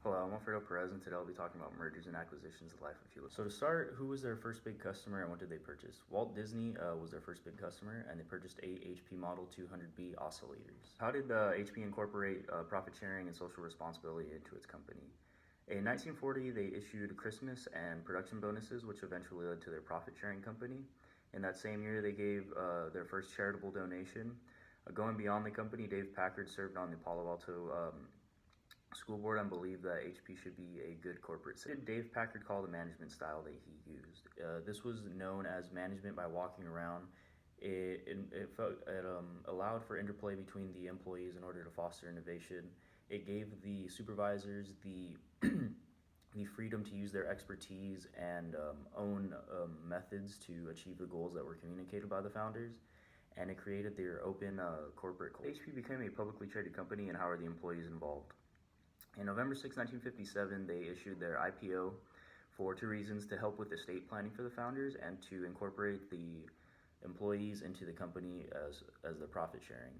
Hello, I'm Alfredo Perez, and today I'll be talking about mergers and acquisitions, the life of Hewlett. So to start, who was their first big customer and what did they purchase? Walt Disney was their first big customer, and they purchased 8 HP Model 200B oscillators. How did HP incorporate profit sharing and social responsibility into its company? In 1940, they issued Christmas and production bonuses, which eventually led to their profit sharing company. In that same year, they gave their first charitable donation. Going beyond the company, Dave Packard served on the Palo Alto school board and believed that HP should be a good corporate citizen. Dave Packard called the management style that he used. This was known as management by walking around. It allowed for interplay between the employees in order to foster innovation. It gave the supervisors the the freedom to use their expertise and own methods to achieve the goals that were communicated by the founders. And it created their open corporate culture. HP became a publicly traded company, and how are the employees involved? In November 6, 1957, they issued their IPO for two reasons: to help with estate planning for the founders and to incorporate the employees into the company as the profit sharing.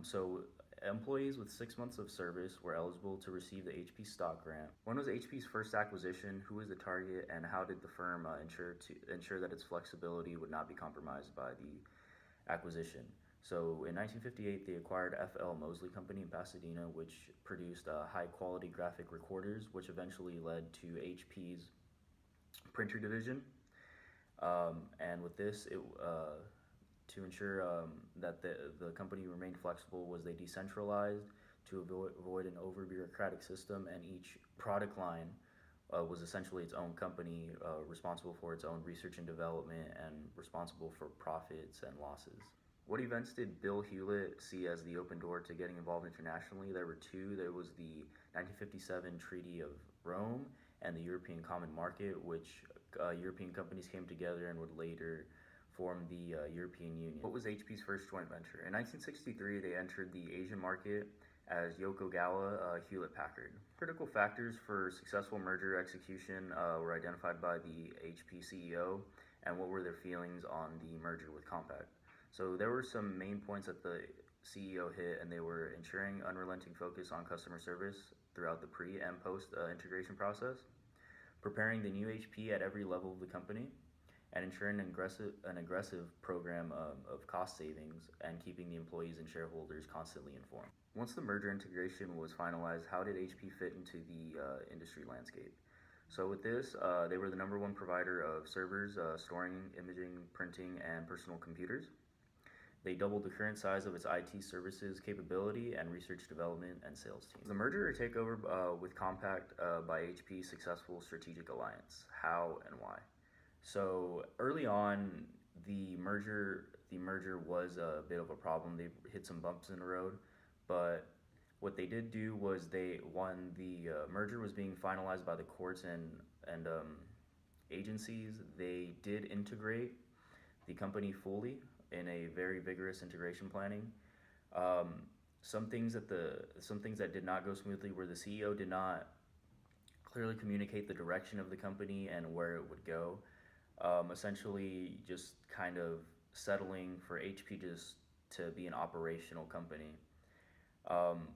So employees with 6 months of service were eligible to receive the HP stock grant. When was HP's first acquisition? Who was the target, and how did the firm ensure that its flexibility would not be compromised by the acquisition? So in 1958, they acquired F.L. Mosley Company in Pasadena, which produced high-quality graphic recorders, which eventually led to HP's printer division. And with this, to ensure that the company remained flexible, was they decentralized to avoid an over-bureaucratic system, and each product line was essentially its own company, responsible for its own research and development and responsible for profits and losses. What events did Bill Hewlett see as the open door to getting involved internationally? There were two. There was the 1957 Treaty of Rome and the European Common Market, which European companies came together and would later form the European Union. What was HP's first joint venture? In 1963, they entered the Asian market as Yokogawa Hewlett-Packard. Critical factors for successful merger execution were identified by the HP CEO, and what were their feelings on the merger with Compaq. So there were some main points that the CEO hit, and they were ensuring unrelenting focus on customer service throughout the pre and post integration process, preparing the new HP at every level of the company, and ensuring an aggressive program of cost savings and keeping the employees and shareholders constantly informed. Once the merger integration was finalized, how did HP fit into the industry landscape? So with this, they were the #1 provider of servers, storing, imaging, printing, and personal computers. They doubled the current size of its IT services capability and research development and sales team. The merger or takeover with Compaq by HP's successful strategic alliance. How and why? So early on, the merger was a bit of a problem. They hit some bumps in the road, but what they did do was when the merger was being finalized by the courts and agencies, they did integrate the company fully in a very vigorous integration planning. Some things that did not go smoothly were the CEO did not clearly communicate the direction of the company and where it would go. Essentially, just kind of settling for HP just to be an operational company.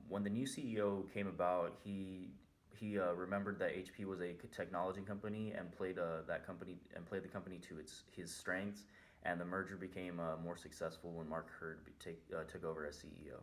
When the new CEO came about, he remembered that HP was a technology company and played the company to his strengths, and the merger became more successful when Mark Hurd took over as CEO.